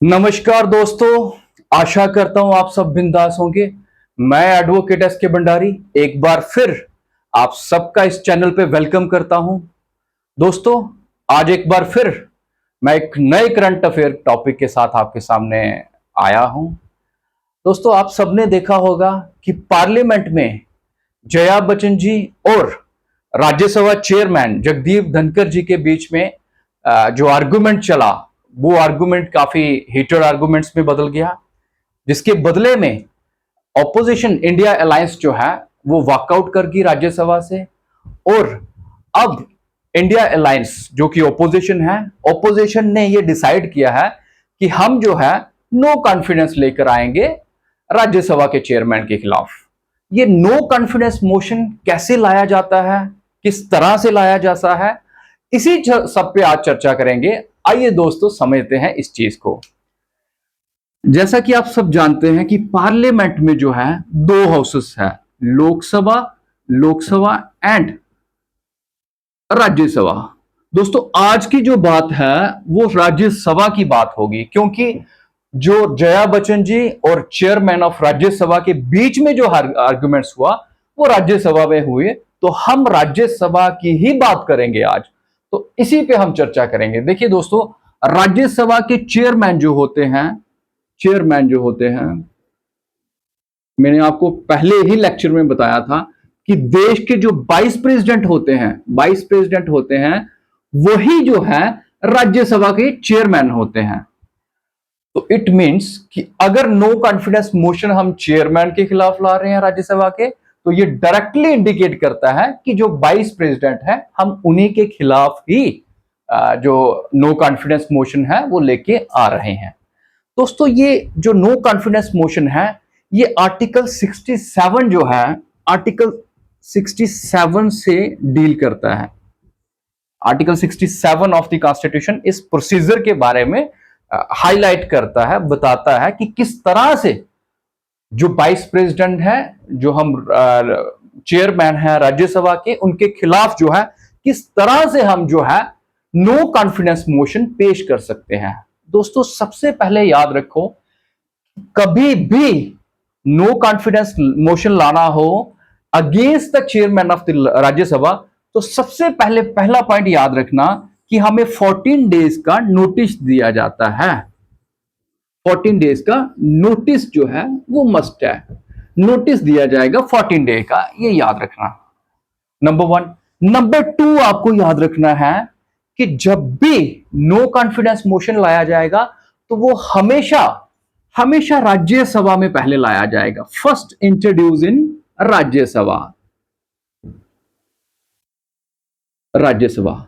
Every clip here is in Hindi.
नमस्कार दोस्तों, आशा करता हूं आप सब बिंदास होंगे। मैं एडवोकेट एस के भंडारी एक बार फिर आप सबका इस चैनल पे वेलकम करता हूं। दोस्तों, आज एक बार फिर मैं एक नए करंट अफेयर टॉपिक के साथ आपके सामने आया हूं। दोस्तों, आप सबने देखा होगा कि पार्लियामेंट में जया बच्चन जी और राज्यसभा चेयरमैन जगदीप धनखड़ जी के बीच में जो आर्गुमेंट चला, वो आर्गुमेंट काफी हीटेड आर्गुमेंट्स में बदल गया, जिसके बदले में ऑपोजिशन इंडिया अलायंस जो है वो वॉकआउट कर गई राज्यसभा से। और अब इंडिया अलायंस जो कि ऑपोजिशन है, ऑपोजिशन ने ये डिसाइड किया है कि हम जो है नो कॉन्फिडेंस लेकर आएंगे राज्यसभा के चेयरमैन के खिलाफ। ये नो कॉन्फिडेंस मोशन कैसे लाया जाता है, किस तरह से लाया जाता है, इसी सब पे आज चर्चा करेंगे। आइए दोस्तों समझते हैं इस चीज को। जैसा कि आप सब जानते हैं कि पार्लियामेंट में जो है दो हाउसेस है, लोकसभा लोकसभा एंड राज्यसभा। दोस्तों, आज की जो बात है वो राज्यसभा की बात होगी, क्योंकि जो जया बच्चन जी और चेयरमैन ऑफ राज्यसभा के बीच में जो आर्गुमेंट्स हुआ वो राज्यसभा में हुए, तो हम राज्यसभा की ही बात करेंगे आज। तो इसी पे हम चर्चा करेंगे। देखिए दोस्तों, राज्यसभा के चेयरमैन जो होते हैं, मैंने आपको पहले ही लेक्चर में बताया था कि देश के जो वाइस प्रेसिडेंट होते हैं वही जो है राज्यसभा के चेयरमैन होते हैं। तो इट मींस कि अगर नो कॉन्फिडेंस मोशन हम चेयरमैन के खिलाफ ला रहे हैं राज्यसभा के, तो ये डायरेक्टली इंडिकेट करता है कि जो वाइस प्रेसिडेंट है हम उन्हीं के खिलाफ ही जो नो कॉन्फिडेंस मोशन है वो लेके आ रहे हैं। दोस्तों, ये जो नो कॉन्फिडेंस मोशन है ये आर्टिकल 67 जो है, आर्टिकल 67 से डील करता है। आर्टिकल 67 ऑफ द कॉन्स्टिट्यूशन इस प्रोसीजर के बारे में हाईलाइट करता है, बताता है कि किस तरह से जो वाइस प्रेसिडेंट है, जो हम चेयरमैन है राज्यसभा के, उनके खिलाफ जो है किस तरह से हम जो है नो कॉन्फिडेंस मोशन पेश कर सकते हैं। दोस्तों, सबसे पहले याद रखो, कभी भी नो कॉन्फिडेंस मोशन लाना हो against the chairman of the Rajya Sabha, तो सबसे पहले पहला पॉइंट याद रखना कि हमें 14 डेज का नोटिस दिया जाता है। 14 डेज का नोटिस जो है वो मस्ट है, नोटिस दिया जाएगा 14 डे का, ये याद रखना। नंबर 1। नंबर 2 आपको याद रखना है कि जब भी नो कॉन्फिडेंस मोशन लाया जाएगा तो वो हमेशा राज्यसभा में पहले लाया जाएगा। फर्स्ट इंट्रोड्यूस इन राज्यसभा।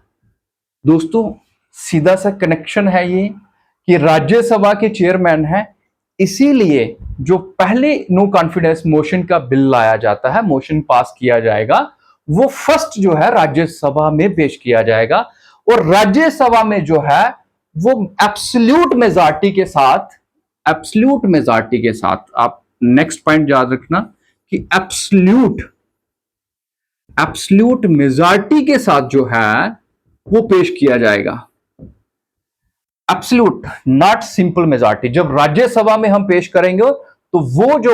दोस्तों, सीधा सा कनेक्शन है ये कि राज्यसभा के चेयरमैन है, इसीलिए जो पहले नो कॉन्फिडेंस मोशन का बिल लाया जाता है, मोशन पास किया जाएगा, वो फर्स्ट जो है राज्यसभा में पेश किया जाएगा। और राज्यसभा में जो है वो एब्सोल्यूट मेजॉरिटी के साथ, आप नेक्स्ट पॉइंट याद रखना कि एब्सोल्यूट मेजॉरिटी के साथ जो है वो पेश किया जाएगा। Absolute, not simple majority. जब राज्यसभा में हम पेश करेंगे तो वो जो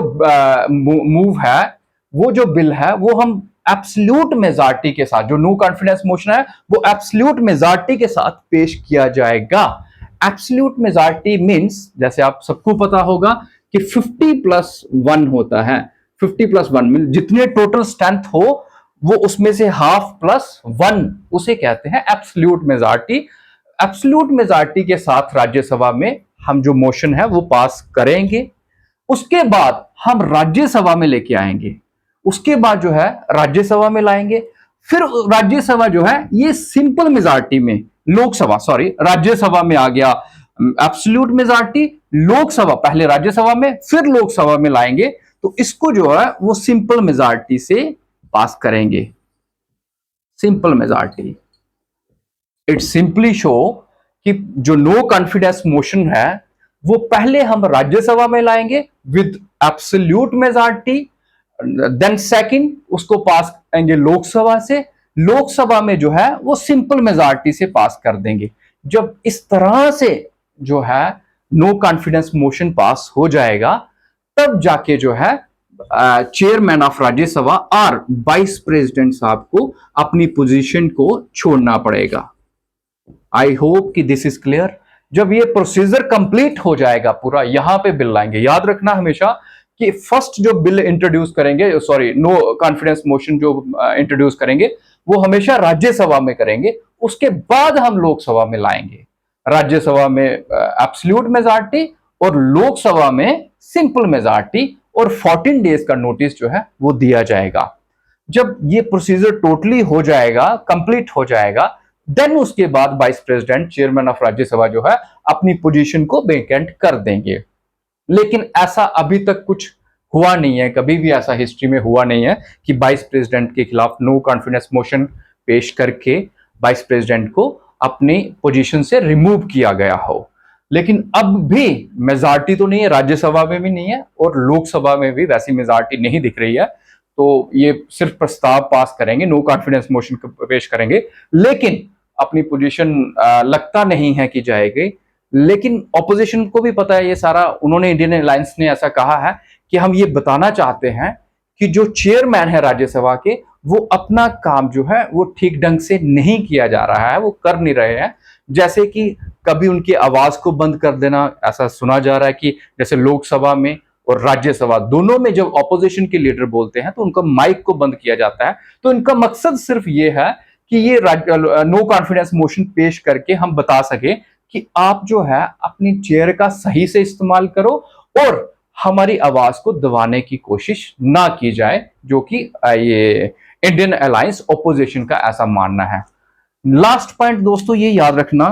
मूव है, वो जो बिल है, वो हम एब्सोल्यूट मेजॉरिटी के साथ, जो नो कॉन्फिडेंस मोशन है वो एब्सोल्यूट मेजॉरिटी के साथ पेश किया जाएगा। एब्सोल्यूट मेजॉरिटी मींस, जैसे आप सबको पता होगा कि 50+1 होता है। 50+1 मीन जितने टोटल स्ट्रेंथ हो वो उसमें से हाफ प्लस 1, उसे कहते हैं एब्सोल्यूट मेजॉरिटी। एब्सोल्यूट मेजॉरिटी के साथ राज्यसभा में हम जो मोशन है वो पास करेंगे। उसके बाद हम राज्यसभा में लेके आएंगे, उसके बाद जो है राज्यसभा में लाएंगे। फिर राज्यसभा जो है ये सिंपल मेजॉरिटी में, राज्यसभा में आ गया एब्सोल्यूट मेजॉरिटी, लोकसभा, पहले राज्यसभा में फिर लोकसभा में लाएंगे, तो इसको जो है वो सिंपल मेजॉरिटी से पास करेंगे। Simple majority, it simply show कि जो नो कॉन्फिडेंस मोशन है वो पहले हम राज्यसभा में लाएंगे with absolute majority, then second उसको पास करेंगे लोकसभा से, लोकसभा में जो है वो सिंपल मेजॉरिटी से पास कर देंगे। जब इस तरह से जो है नो कॉन्फिडेंस मोशन पास हो जाएगा, तब जाके जो है चेयरमैन ऑफ राज्यसभा और वाइस प्रेसिडेंट साहब को अपनी पोजीशन को छोड़ना पड़ेगा। आई होप कि दिस इज क्लियर। जब ये प्रोसीजर कंप्लीट हो जाएगा पूरा, यहां पे बिल लाएंगे। याद रखना हमेशा कि फर्स्ट जो बिल इंट्रोड्यूस करेंगे, सॉरी नो कॉन्फिडेंस मोशन जो इंट्रोड्यूस करेंगे, वो हमेशा राज्यसभा में करेंगे, उसके बाद हम लोकसभा में लाएंगे। राज्यसभा में एब्सोल्यूट मेजॉरिटी और लोकसभा में सिंपल मेजॉरिटी, और 14 डेज का नोटिस जो है वो दिया जाएगा। जब ये प्रोसीजर टोटली हो जाएगा, कंप्लीट हो जाएगा, देन उसके बाद vice president chairman of Rajya Sabha जो है अपनी पोजीशन को वेकेंट कर देंगे। लेकिन ऐसा अभी तक कुछ हुआ नहीं है, कभी भी ऐसा हिस्ट्री में हुआ नहीं है कि वाइस प्रेसिडेंट के खिलाफ नो कॉन्फिडेंस मोशन पेश करके वाइस प्रेसिडेंट को अपनी पोजीशन से रिमूव किया गया हो। लेकिन अब भी मेजॉरिटी तो नहीं है, राज्यसभा में भी नहीं है और लोकसभा में भी वैसी मेजॉरिटी नहीं दिख रही है, तो ये सिर्फ प्रस्ताव पास करेंगे, नो कॉन्फिडेंस मोशन पेश करेंगे, लेकिन अपनी पोजीशन लगता नहीं है कि जाएगी। लेकिन ऑपोजिशन को भी पता है ये सारा, उन्होंने, इंडियन अलायंस ने ऐसा कहा है कि हम ये बताना चाहते हैं कि जो चेयरमैन है राज्यसभा के, वो अपना काम जो है वो ठीक ढंग से नहीं किया जा रहा है, वो कर नहीं रहे हैं। जैसे कि कभी उनकी आवाज को बंद कर देना, ऐसा सुना जा रहा है कि जैसे लोकसभा में और राज्यसभा दोनों में जब ऑपोजिशन के लीडर बोलते हैं तो उनका माइक को बंद किया जाता है। तो इनका मकसद सिर्फ ये है कि ये नो कॉन्फिडेंस मोशन पेश करके हम बता सके कि आप जो है अपनी चेयर का सही से इस्तेमाल करो और हमारी आवाज को दबाने की कोशिश ना की जाए, जो कि ये इंडियन अलायंस ऑपोजिशन का ऐसा मानना है। लास्ट पॉइंट दोस्तों ये याद रखना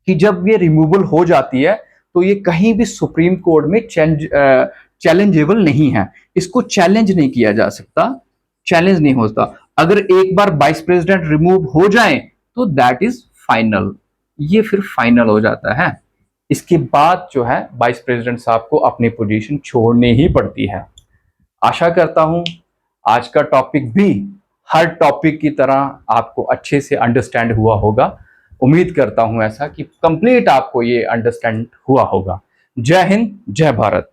कि जब ये रिमूवल हो जाती है तो ये कहीं भी सुप्रीम कोर्ट में चैलेंजेबल नहीं है, इसको चैलेंज नहीं किया जा सकता, चैलेंज नहीं होता। अगर एक बार वाइस प्रेसिडेंट रिमूव हो जाए तो दैट इज फाइनल, ये फिर फाइनल हो जाता है। इसके बाद जो है वाइस प्रेसिडेंट साहब को अपनी पोजीशन छोड़नी ही पड़ती है। आशा करता हूं आज का टॉपिक भी हर टॉपिक की तरह आपको अच्छे से अंडरस्टैंड हुआ होगा। उम्मीद करता हूं ऐसा कि कंप्लीट आपको ये अंडरस्टैंड हुआ होगा। जय हिंद, जय भारत।